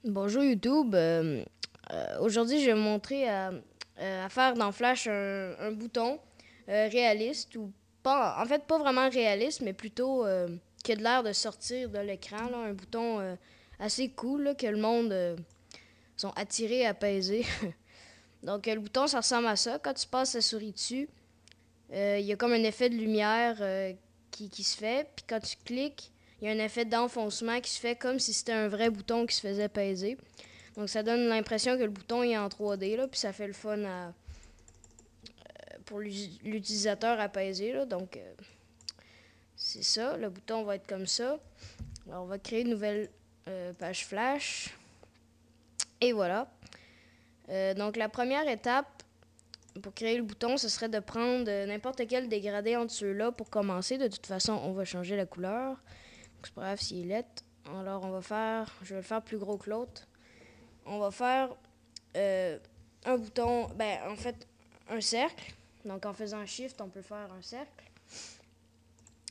Bonjour YouTube. Aujourd'hui, je vais vous montrer à faire dans Flash un bouton réaliste ou pas, en fait pas vraiment réaliste, mais plutôt qui a de l'air de sortir de l'écran. Là, un bouton assez cool là, que le monde sont attirés à peser. Donc le bouton, ça ressemble à ça. Quand tu passes la souris dessus, il y a comme un effet de lumière qui se fait. Puis quand tu cliques, il y a un effet d'enfoncement qui se fait comme si c'était un vrai bouton qui se faisait peser. Donc ça donne l'impression que le bouton est en 3D, là, puis ça fait le fun pour l'utilisateur à peser. Là, donc c'est ça, le bouton va être comme ça. Alors, on va créer une nouvelle page flash. Et voilà. Donc la première étape pour créer le bouton, ce serait de prendre n'importe quel dégradé entre ceux-là pour commencer. De toute façon, on va changer la couleur. C'est pas grave s'il est lettre. Alors je vais le faire plus gros que l'autre. On va faire un bouton, en fait, un cercle. Donc en faisant Shift, on peut faire un cercle.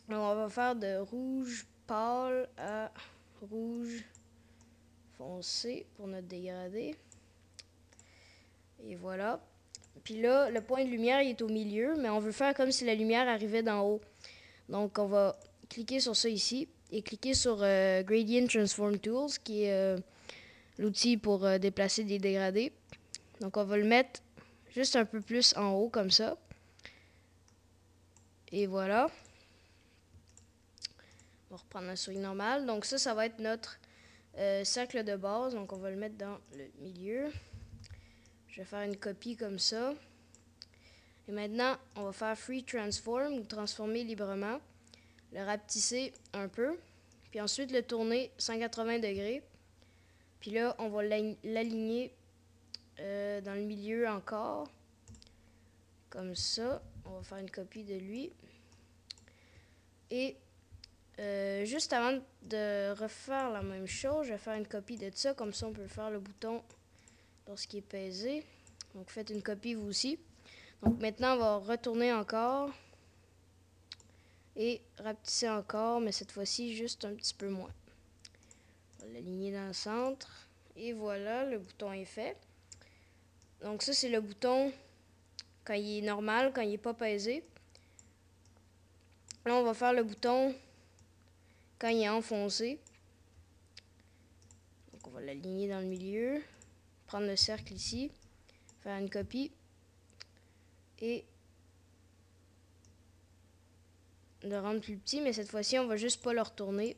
Alors, on va faire de rouge pâle à rouge foncé pour notre dégradé. Et voilà. Puis là, le point de lumière il est au milieu, mais on veut faire comme si la lumière arrivait d'en haut. Donc on va cliquer sur ça ici et cliquer sur Gradient Transform Tools, qui est l'outil pour déplacer des dégradés. Donc on va le mettre juste un peu plus en haut comme ça. Et voilà. On va reprendre la souris normale. Donc ça va être notre cercle de base. Donc on va le mettre dans le milieu. Je vais faire une copie comme ça. Et maintenant, on va faire Free Transform, ou transformer librement. Le rapetisser un peu. Puis ensuite le tourner 180 degrés. Puis là, on va l'aligner dans le milieu encore. Comme ça. On va faire une copie de lui. Et juste avant de refaire la même chose, je vais faire une copie de ça. Comme ça, on peut faire le bouton lorsqu'il est pesé. Donc, faites une copie vous aussi. Donc, maintenant, on va retourner encore. Et rapetisser encore, mais cette fois-ci, juste un petit peu moins. On va l'aligner dans le centre. Et voilà, le bouton est fait. Donc, ça, c'est le bouton quand il est normal, quand il n'est pas pesé. Là, on va faire le bouton quand il est enfoncé. Donc, on va l'aligner dans le milieu. Prendre le cercle ici. Faire une copie. Et le rendre plus petit, mais cette fois-ci, on va juste pas le retourner.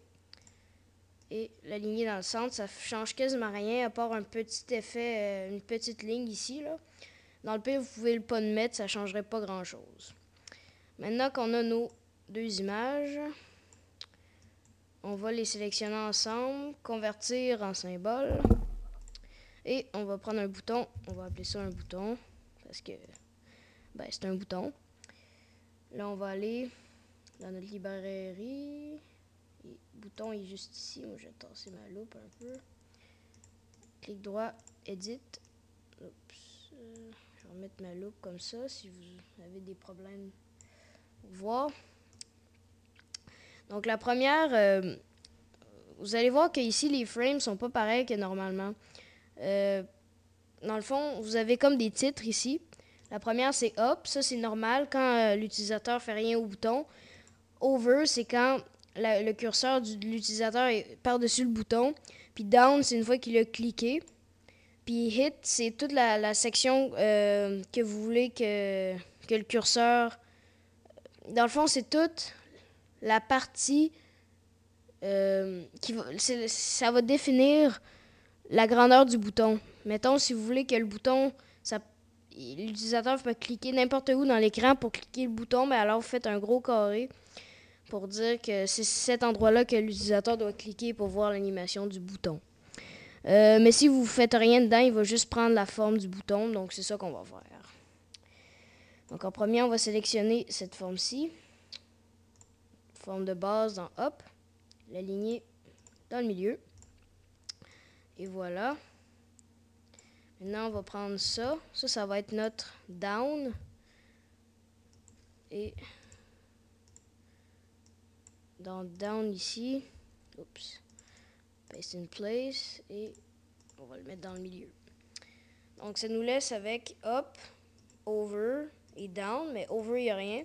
Et l'aligner dans le centre, ça change quasiment rien, à part un petit effet, une petite ligne ici, là. Dans le pire, vous pouvez pas le mettre, ça changerait pas grand-chose. Maintenant qu'on a nos deux images, on va les sélectionner ensemble, convertir en symbole. Et on va prendre un bouton, on va appeler ça un bouton, parce que c'est un bouton. Là, on va aller dans notre librairie. Et bouton est juste ici. Moi, je vais tasser ma loupe un peu. Clic droit, Edit. Oups. Je vais remettre ma loupe comme ça si vous avez des problèmes pour voir. Donc, la première, vous allez voir qu'ici, les frames sont pas pareils que normalement. Dans le fond, vous avez comme des titres ici. La première, c'est Up. Ça, c'est normal quand l'utilisateur fait rien au bouton. Over, c'est quand le curseur de l'utilisateur est par-dessus le bouton. Puis Down, c'est une fois qu'il a cliqué. Puis Hit, c'est toute la section que vous voulez que le curseur... Dans le fond, c'est toute la partie ça va définir la grandeur du bouton. Mettons, si vous voulez que le bouton... L'utilisateur peut cliquer n'importe où dans l'écran pour cliquer le bouton, mais alors vous faites un gros carré pour dire que c'est cet endroit-là que l'utilisateur doit cliquer pour voir l'animation du bouton. Mais si vous ne faites rien dedans, il va juste prendre la forme du bouton, donc c'est ça qu'on va faire. Donc en premier, on va sélectionner cette forme-ci, forme de base dans Up, l'aligner dans le milieu. Et voilà. Maintenant, on va prendre ça. Ça va être notre Down. Et dans Down ici, oups, Paste in Place. Et On va le mettre dans le milieu. Donc, ça nous laisse avec up, over et down, mais over, il n'y a rien.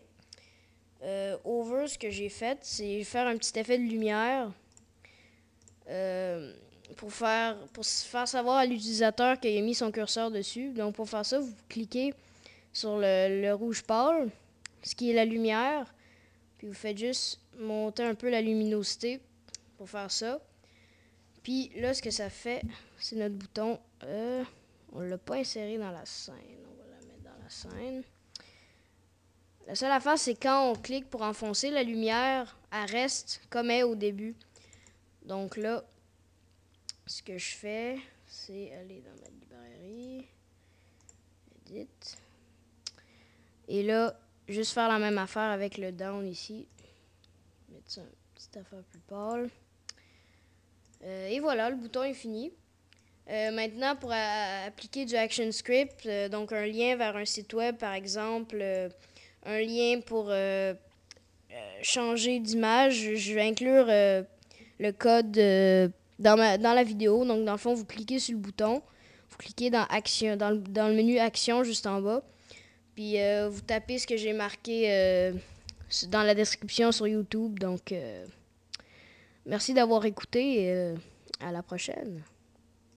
Over, ce que j'ai fait, c'est faire un petit effet de lumière pour faire savoir à l'utilisateur qu'il a mis son curseur dessus. Donc, pour faire ça, vous cliquez sur le rouge pâle, ce qui est la lumière, puis vous faites juste monter un peu la luminosité pour faire ça. Puis là, ce que ça fait, c'est notre bouton. On ne l'a pas inséré dans la scène. On va la mettre dans la scène. La seule affaire, c'est quand on clique pour enfoncer, la lumière, elle reste comme elle est au début. Donc là, ce que je fais, c'est aller dans ma librairie, Edit. Et là, juste faire la même affaire avec le down ici. Mettre ça une petite affaire plus pâle. Et voilà, le bouton est fini. Maintenant, pour appliquer du ActionScript, donc un lien vers un site web, par exemple, un lien pour changer d'image, je vais inclure le code dans la vidéo. Donc, dans le fond, vous cliquez sur le bouton, vous cliquez dans Action, dans le menu Action juste en bas, puis vous tapez ce que j'ai marqué dans la description sur YouTube. Donc, merci d'avoir écouté et à la prochaine.